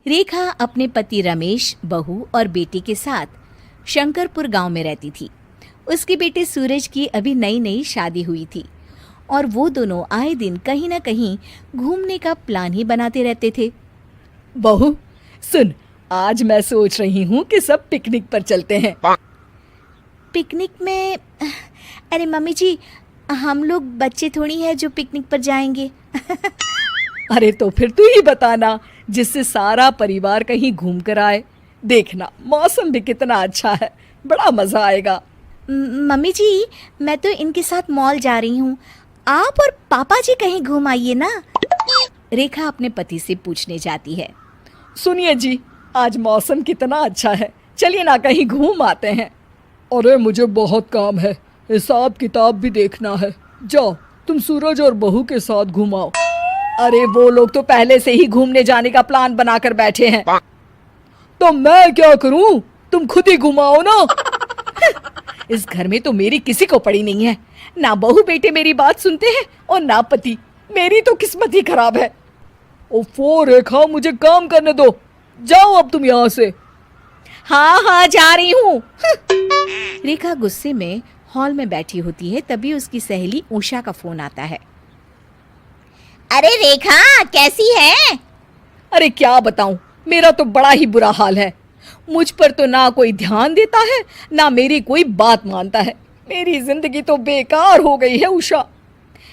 रेखा अपने पति रमेश, बहू और बेटी के साथ शंकरपुर गांव में रहती थी। उसके बेटे सूरज की अभी नई नई शादी हुई थी और वो दोनों आए दिन कहीं न कहीं घूमने का प्लान ही बनाते रहते थे। बहू सुन, आज मैं सोच रही हूँ कि सब पिकनिक पर चलते हैं। पिकनिक में? अरे मम्मी जी, हम लोग बच्चे थोड़ी हैं जो पिकनिक पर जाएंगे। अरे तो फिर तू ही बताना, जिससे सारा परिवार कहीं घूम कर आए। देखना मौसम भी कितना अच्छा है, बड़ा मजा आएगा। मम्मी जी, मैं तो इनके साथ मॉल जा रही हूँ, आप और पापा जी कहीं घूम आइए ना। रेखा अपने पति से पूछने जाती है। सुनिए जी, आज मौसम कितना अच्छा है, चलिए ना कहीं घूम आते हैं। अरे मुझे बहुत काम है, हिसाब किताब भी देखना है। जाओ तुम सूरज और बहू के साथ घुमाओ। अरे वो लोग तो पहले से ही घूमने जाने का प्लान बनाकर बैठे हैं। तो मैं क्या करूं, तुम खुद ही घुमाओ ना। इस घर में तो मेरी किसी को पड़ी नहीं है, ना बहू बेटे मेरी बात सुनते हैं और ना पति। मेरी तो किस्मत ही खराब है। ओफो रेखा, मुझे काम करने दो, जाओ अब तुम यहाँ से। हाँ हाँ जा रही हूँ। रेखा गुस्से में हॉल में बैठी होती है, तभी उसकी सहेली उषा का फोन आता है। अरे रेखा, कैसी है? अरे क्या बताऊं, मेरा तो बड़ा ही बुरा हाल है। मुझ पर तो ना कोई ध्यान देता है, ना मेरी कोई बात मानता है। मेरी जिंदगी तो बेकार हो गई है उषा।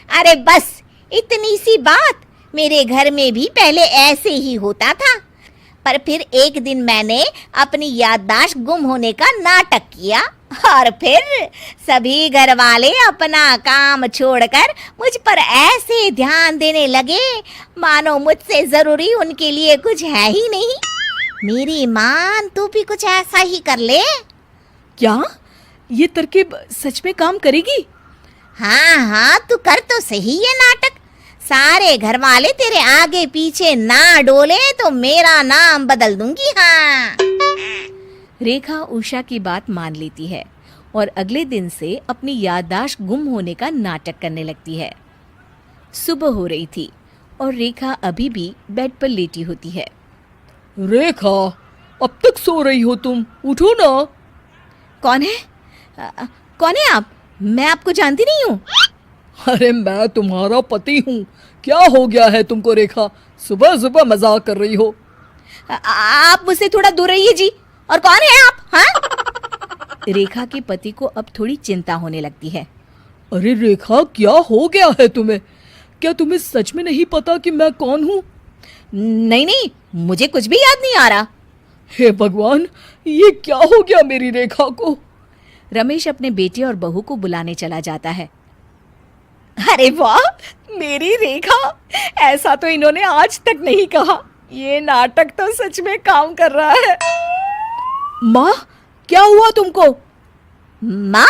अरे बस इतनी सी बात, मेरे घर में भी पहले ऐसे ही होता था, पर फिर एक दिन मैंने अपनी याददाश्त गुम होने का नाटक किया और फिर सभी घर वाले अपना काम छोड़कर मुझ पर ऐसे ध्यान देने लगे मानो मुझसे जरूरी उनके लिए कुछ है ही नहीं। मेरी मान, तू भी कुछ ऐसा ही कर ले। क्या ये तरकीब सच में काम करेगी? हाँ हाँ, तू कर तो सही ये नाटक। सारे घर वाले तेरे आगे पीछे ना डोले तो मेरा नाम बदल दूंगी। हाँ। रेखा उषा की बात मान लेती है और अगले दिन से अपनी याददाश्त गुम होने का नाटक करने लगती है। सुबह हो रही थी और रेखा अभी भी बेड पर लेटी होती है। रेखा, अब तक सो रही हो तुम, उठो ना। कौन है? कौन है आप? मैं आपको जानती नहीं हूँ। अरे मैं तुम्हारा पति हूँ। क्या हो गया है तुमको रेखा, सुबह सुबह मजाक कर रही हो? आप मुझसे थोड़ा दूर रहिए जी। और कौन है आप? हाँ? रेखा के पति को अब थोड़ी चिंता होने लगती है। अरे रेखा, क्या हो गया है तुम्हें? क्या तुम्हें सच में नहीं पता कि मैं कौन हूँ? नहीं नहीं, मुझे कुछ भी याद नहीं आ रहा। हे भगवान, ये क्या हो गया मेरी रेखा को? रमेश अपने बेटे और बहू को बुलाने चला जाता है। अरे वाह, मेरी रेखा, ऐसा तो इन्होंने आज तक नहीं कहा। ये नाटक तो सच में काम कर रहा है। माँ, क्या हुआ तुमको? माँ?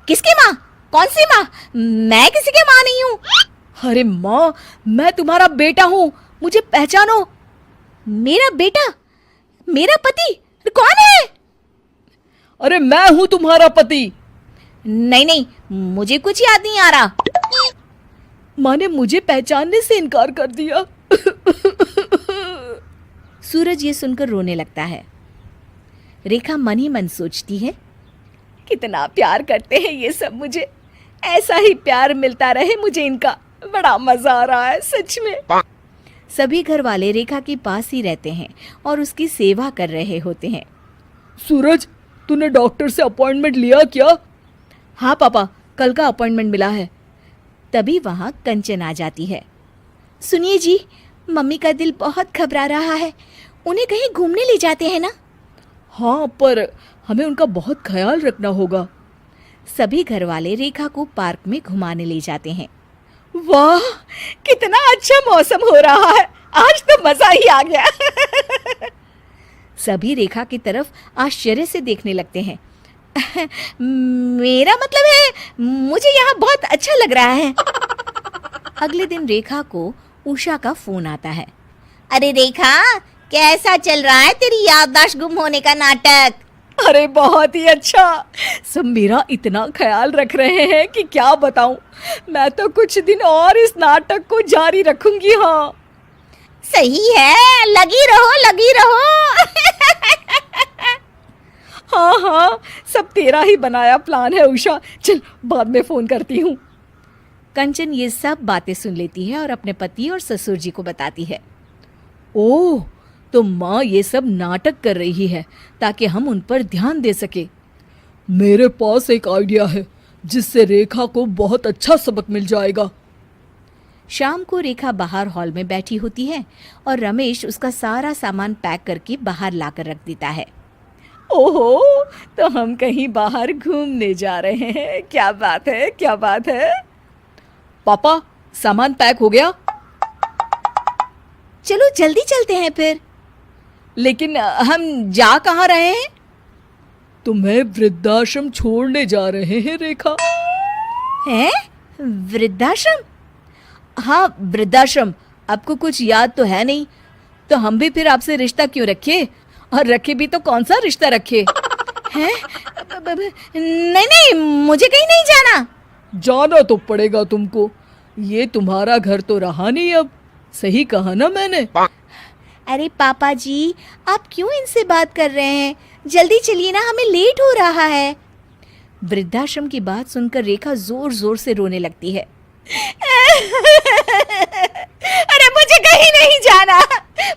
किसकी माँ? कौन सी माँ? मैं किसी की माँ नहीं हूँ। अरे माँ, मैं तुम्हारा बेटा हूँ, मुझे पहचानो। मेरा बेटा? मेरा पति? कौन है? अरे मैं हूँ तुम्हारा पति। नहीं नहीं, मुझे कुछ याद नहीं आ रहा। माँ ने मुझे पहचानने से इनकार कर दिया। सूरज ये सुनकर रोने लगता है। रेखा मन ही मन सोचती है, कितना प्यार करते हैं ये सब मुझे, ऐसा ही प्यार मिलता रहे मुझे इनका। बड़ा मजा आ रहा है सच में। सभी घर वाले रेखा के पास ही रहते हैं और उसकी सेवा कर रहे होते हैं। सूरज, तूने डॉक्टर से अपॉइंटमेंट लिया क्या? हाँ पापा, कल का अपॉइंटमेंट मिला है। तभी वहाँ कंचन आ जाती है। सुनिए जी, मम्मी का दिल बहुत घबरा रहा है, उन्हें कहीं घूमने ले जाते हैं ना? हाँ, पर हमें उनका बहुत ख्याल रखना होगा। सभी घर वाले रेखा को पार्क में घुमाने ले जाते हैं। वाह, कितना अच्छा मौसम हो रहा है, आज तो मजा ही आ गया। सभी रेखा की तरफ आश्चर्य से देखने लगते हैं। मेरा मतलब है, मुझे यहाँ बहुत अच्छा लग रहा है। अगले दिन रेखा को उषा का फोन आता है। अरे रेखा, कैसा चल रहा है तेरी याददाश्त गुम होने का नाटक? अरे बहुत ही अच्छा, सब मेरा इतना ख्याल रख रहे हैं कि क्या बताऊं। मैं तो कुछ दिन और इस नाटक को जारी रखूंगी। हाँ। सही है, लगी रहो लगी रहो। हाँ हाँ, सब तेरा ही बनाया प्लान है उषा। चल बाद में फोन करती हूँ। कंचन ये सब बातें सुन लेती है और अपने पति और ससुर जी को बताती है। ओह, तो माँ ये सब नाटक कर रही है ताकि हम उन पर ध्यान दे सके। मेरे पास एक आइडिया है जिससे रेखा को बहुत अच्छा सबक मिल जाएगा। शाम को रेखा बाहर हॉल में बैठी होती है और रमेश उसका सारा सामान पैक करके बाहर लाकर रख देता है। ओहो, तो हम कहीं बाहर घूमने जा रहे हैं। क्या बात है, क्या बात है। पापा, सामान पैक हो गया? चलो जल्दी चलते हैं फिर। लेकिन हम जा कहाँ रहे हैं? तुम्हें वृद्धाश्रम छोड़ने जा रहे हैं रेखा। हैं? वृद्धाश्रम? हाँ, वृद्धाश्रम। आपको कुछ याद तो है नहीं, तो हम भी फिर आपसे रिश्ता क्यों रखे? और रखे भी तो कौन सा रिश्ता रखे? हैं? नहीं नहीं, मुझे कहीं नहीं जाना। जाना तो पड़ेगा तुमको, ये तुम्हारा घर तो रहा नहीं अब। सही कहा ना मैंने? अरे पापा जी, आप क्यों इनसे बात कर रहे हैं? जल्दी चलिए ना, हमें लेट हो रहा है। वृद्धाश्रम की बात सुनकर रेखा जोर जोर से रोने लगती है। अरे मुझे कहीं नहीं जाना,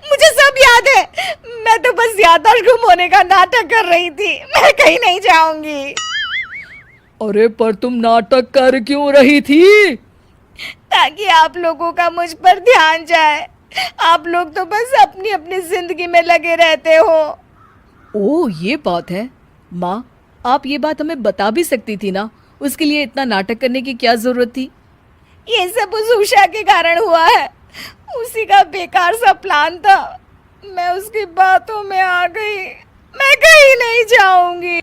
मुझे सब याद है। मैं तो बस याददाश्त गुम होने का नाटक कर रही थी, मैं कहीं नहीं जाऊंगी। अरे पर तुम नाटक कर क्यों रही थी? ताकि आप लोगों का मुझ पर ध्यान जाए। आप लोग तो बस अपनी अपनी जिंदगी में लगे रहते हो। ओह, ये बात है। माँ, आप ये बात हमें बता भी सकती थी ना, उसके लिए इतना नाटक करने की क्या जरूरत थी? ये सब उस उषा के कारण हुआ है। उसी का बेकार सा प्लान था। मैं उसकी बातों में आ गई। मैं कहीं नहीं जाऊंगी।